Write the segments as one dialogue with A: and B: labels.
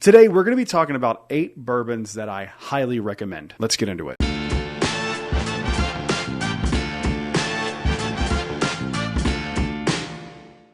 A: Today, we're going to be talking about 8 bourbons that I highly recommend. Let's get into it.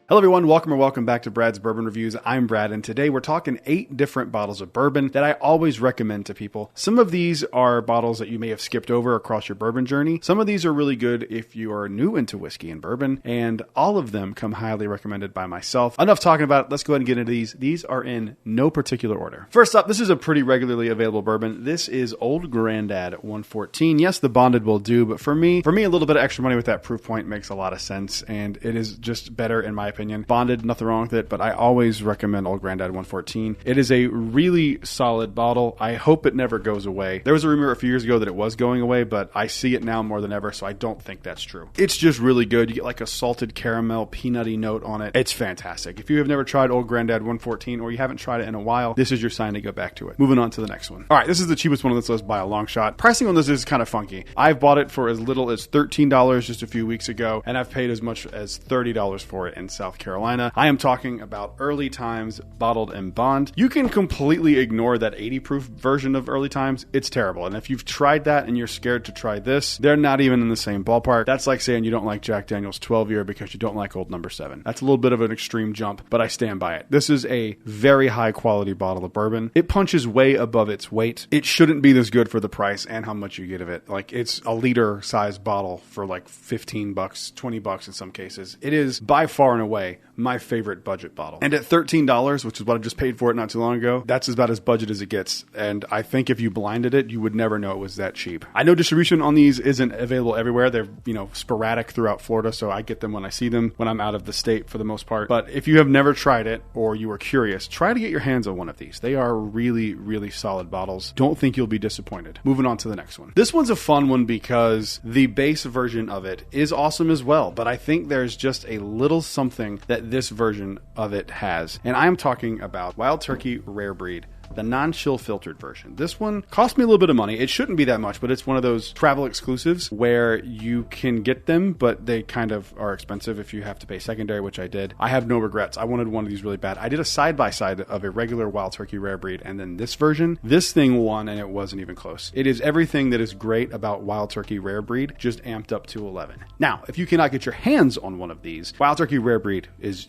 A: Hello everyone, welcome back to Brad's Bourbon Reviews. I'm Brad, and today we're talking 8 different bottles of bourbon that I always recommend to people. Some of these are bottles that you may have skipped over across your bourbon journey. Some of these are really good if you are new into whiskey and bourbon, and all of them come highly recommended by myself. Enough talking about it, let's go ahead and get into these. These are in no particular order. First up, this is a pretty regularly available bourbon. This is Old Grandad 114. Yes, the bonded will do, but for me, a little bit of extra money with that proof point makes a lot of sense, and it is just better in my opinion. Bonded, nothing wrong with it, but I always recommend Old Grandad 114. It is a really solid bottle. I hope it never goes away. There was a rumor a few years ago that it was going away, but I see it now more than ever, so I don't think that's true. It's just really good. You get like a salted caramel, peanutty note on it. It's fantastic. If you have never tried Old Grandad 114 or you haven't tried it in a while, this is your sign to go back to it. Moving on to the next one. All right, this is the cheapest one on this list by a long shot. Pricing on this is kind of funky. I've bought it for as little as $13 just a few weeks ago, and I've paid as much as $30 for it in South Carolina. I am talking about Early Times Bottled in Bond. You can completely ignore that 80 proof version of Early Times. It's terrible. And if you've tried that and you're scared to try this, they're not even in the same ballpark. That's like saying you don't like Jack Daniel's 12 year because you don't like Old Number 7. That's a little bit of an extreme jump, but I stand by it. This is a very high quality bottle of bourbon. It punches way above its weight. It shouldn't be this good for the price and how much you get of it. Like, it's a liter size bottle for like $15, $20 in some cases. It is by far and away my favorite budget bottle. And at $13, which is what I just paid for it not too long ago, that's about as budget as it gets. And I think if you blinded it, you would never know it was that cheap. I know distribution on these isn't available everywhere. They're, sporadic throughout Florida, so I get them when I see them when I'm out of the state for the most part. But if you have never tried it or you are curious, try to get your hands on one of these. They are really, really solid bottles. Don't think you'll be disappointed. Moving on to the next one. This one's a fun one because the base version of it is awesome as well, but I think there's just a little something that this version of it has. And I'm talking about Wild Turkey Rare Breed, the non-chill filtered version. This one cost me a little bit of money. It shouldn't be that much, but it's one of those travel exclusives where you can get them, but they kind of are expensive if you have to pay secondary, which I did. I have no regrets. I wanted one of these really bad. I did a side-by-side of a regular Wild Turkey Rare Breed and then this version. This thing won, and it wasn't even close. It is everything that is great about Wild Turkey Rare Breed, just amped up to 11. Now, if you cannot get your hands on one of these, Wild Turkey Rare Breed is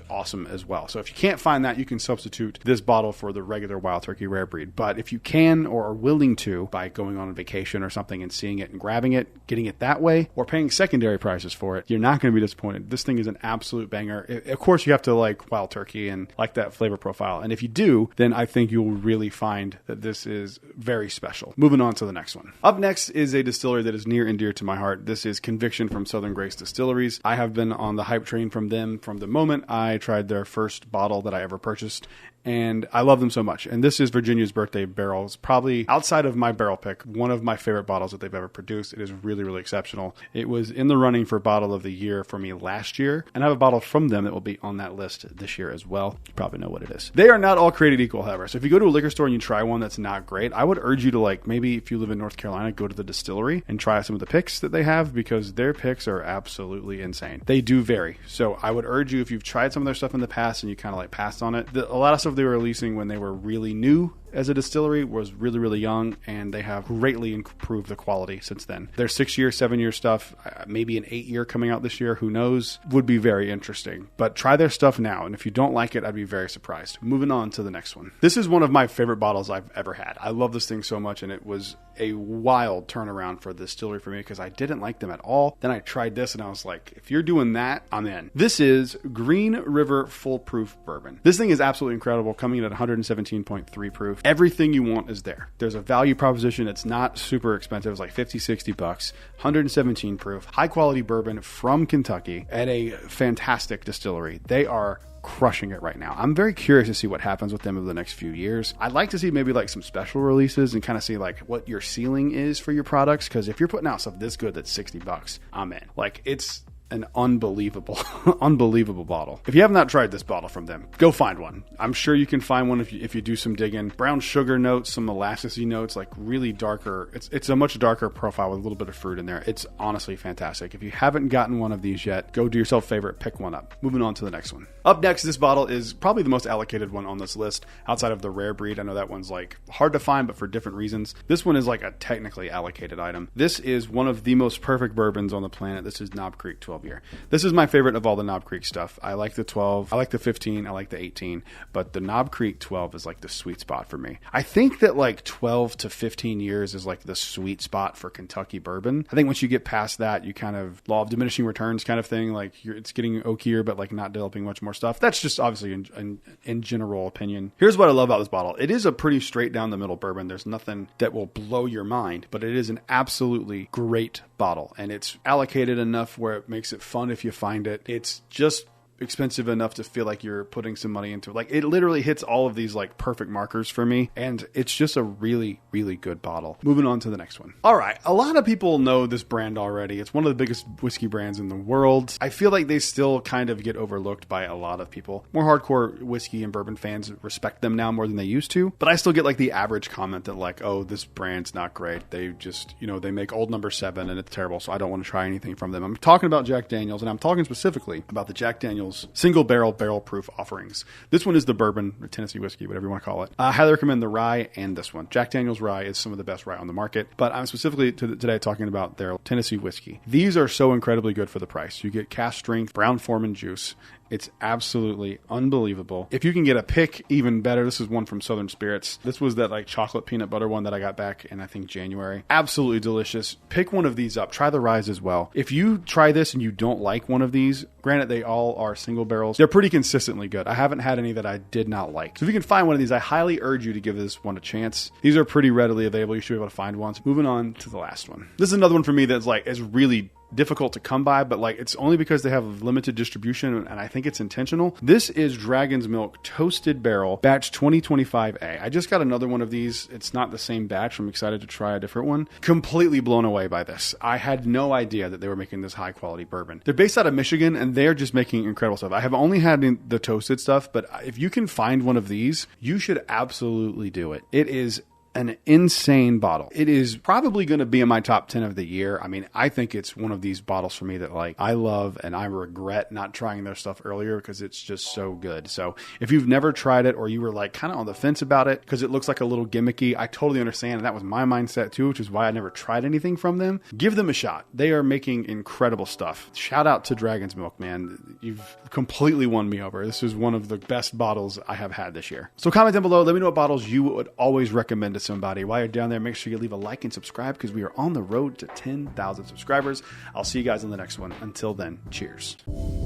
A: awesome as well. So if you can't find that, you can substitute this bottle for the regular Wild Turkey Rare Breed. But if you can or are willing to, by going on a vacation or something and seeing it and grabbing it, getting it that way, or paying secondary prices for it, you're not going to be disappointed. This thing is an absolute banger. Of course, you have to like Wild Turkey and like that flavor profile. And if you do, then I think you'll really find that this is very special. Moving on to the next one. Up next is a distillery that is near and dear to my heart. This is Conviction from Southern Grace Distilleries. I have been on the hype train from them from the moment I tried their first bottle that I ever purchased, and I love them so much. And this is Virginia's Birthday Barrel. It's probably, outside of my barrel pick, one of my favorite bottles that they've ever produced. It is really, really exceptional. It was in the running for Bottle of the Year for me last year, and I have a bottle from them that will be on that list this year as well. You probably know what it is. They are not all created equal, however. So if you go to a liquor store and you try one that's not great, I would urge you to, maybe if you live in North Carolina, go to the distillery and try some of the picks that they have, because their picks are absolutely insane. They do vary. So I would urge you, if you've tried some of their stuff in the past and you kind of passed on it, a lot of stuff they were releasing when they were really new as a distillery was really, really young, and they have greatly improved the quality since then. Their 6-year, 7-year stuff, maybe an 8-year coming out this year, who knows, would be very interesting. But try their stuff now, and if you don't like it, I'd be very surprised. Moving on to the next one. This is one of my favorite bottles I've ever had. I love this thing so much, and it was a wild turnaround for the distillery for me because I didn't like them at all. Then I tried this, and I was like, if you're doing that, I'm in. This is Green River Foolproof Bourbon. This thing is absolutely incredible, coming in at 117.3 proof. Everything you want is there. There's a value proposition. It's not super expensive. It's like $50-$60, 117 proof, high quality bourbon from Kentucky at a fantastic distillery. They are crushing it right now. I'm very curious to see what happens with them over the next few years. I'd like to see maybe some special releases and kind of see what your ceiling is for your products, because if you're putting out stuff this good that's $60, I'm in. It's an unbelievable, unbelievable bottle. If you have not tried this bottle from them, go find one. I'm sure you can find one if you do some digging. Brown sugar notes, some molassesy notes, like really darker. It's a much darker profile with a little bit of fruit in there. It's honestly fantastic. If you haven't gotten one of these yet, go do yourself a favor, pick one up. Moving on to the next one. Up next, this bottle is probably the most allocated one on this list outside of the rare breed. I know that one's like hard to find, but for different reasons. This one is like a technically allocated item. This is one of the most perfect bourbons on the planet. This is Knob Creek 12 year. This is my favorite of all the Knob Creek stuff. I like the 12, I like the 15, I like the 18, but the Knob Creek 12 is like the sweet spot for me. I think that like 12 to 15 years is like the sweet spot for Kentucky bourbon. I think once you get past that, you kind of law of diminishing returns kind of thing. Like it's getting oakier, but like not developing much more stuff. That's just obviously in general opinion. Here's what I love about this bottle. It is a pretty straight down the middle bourbon. There's nothing that will blow your mind, but it is an absolutely great bottle, and it's allocated enough where it makes it fun if you find it. It's just expensive enough to feel like you're putting some money into it. Like it literally hits all of these like perfect markers for me, and it's just a really, really good bottle. Moving on to the next one. All right, a lot of people know this brand already. It's one of the biggest whiskey brands in the world. I feel like they still kind of get overlooked by a lot of people. More hardcore whiskey and bourbon fans respect them now more than they used to, but I still get like the average comment that like, oh, this brand's not great. They just, they make Old Number 7 and it's terrible, so I don't want to try anything from them. I'm talking about Jack Daniel's, and I'm talking specifically about the Jack Daniel's single barrel proof offerings. This one is the bourbon or Tennessee whiskey, whatever you want to call it. I highly recommend the rye and this one. Jack Daniel's rye is some of the best rye on the market, but I'm specifically today talking about their Tennessee whiskey. These are so incredibly good for the price. You get cask strength Brown-Forman juice. It's absolutely unbelievable. If you can get a pick, even better. This is one from Southern Spirits. This was that like chocolate peanut butter one that I got back in, I think, January. Absolutely delicious. Pick one of these up. Try the Rise as well. If you try this and you don't like one of these, granted, they all are single barrels. They're pretty consistently good. I haven't had any that I did not like. So if you can find one of these, I highly urge you to give this one a chance. These are pretty readily available. You should be able to find one. Moving on to the last one. This is another one for me that's like, is really difficult to come by, but like it's only because they have limited distribution, and I think it's intentional. This is Dragon's Milk Toasted Barrel Batch 2025A. I just got another one of these. It's not the same batch. I'm excited to try a different one. Completely blown away by this. I had no idea that they were making this high quality bourbon. They're based out of Michigan, and they're just making incredible stuff. I have only had the toasted stuff, but if you can find one of these, you should absolutely do it. It is an insane bottle. It is probably going to be in my top 10 of the year. I mean, I think it's one of these bottles for me that like I love, and I regret not trying their stuff earlier because it's just so good. So if you've never tried it, or you were like kind of on the fence about it because it looks like a little gimmicky, I totally understand. And that was my mindset too, which is why I never tried anything from them. Give them a shot. They are making incredible stuff. Shout out to Dragon's Milk, man. You've completely won me over. This is one of the best bottles I have had this year. So comment down below. Let me know what bottles you would always recommend to somebody. While you're down there, make sure you leave a like and subscribe because we are on the road to 10,000 subscribers. I'll see you guys on the next one. Until then, cheers.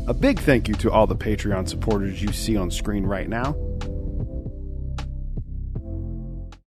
A: A big thank you to all the Patreon supporters you see on screen right now.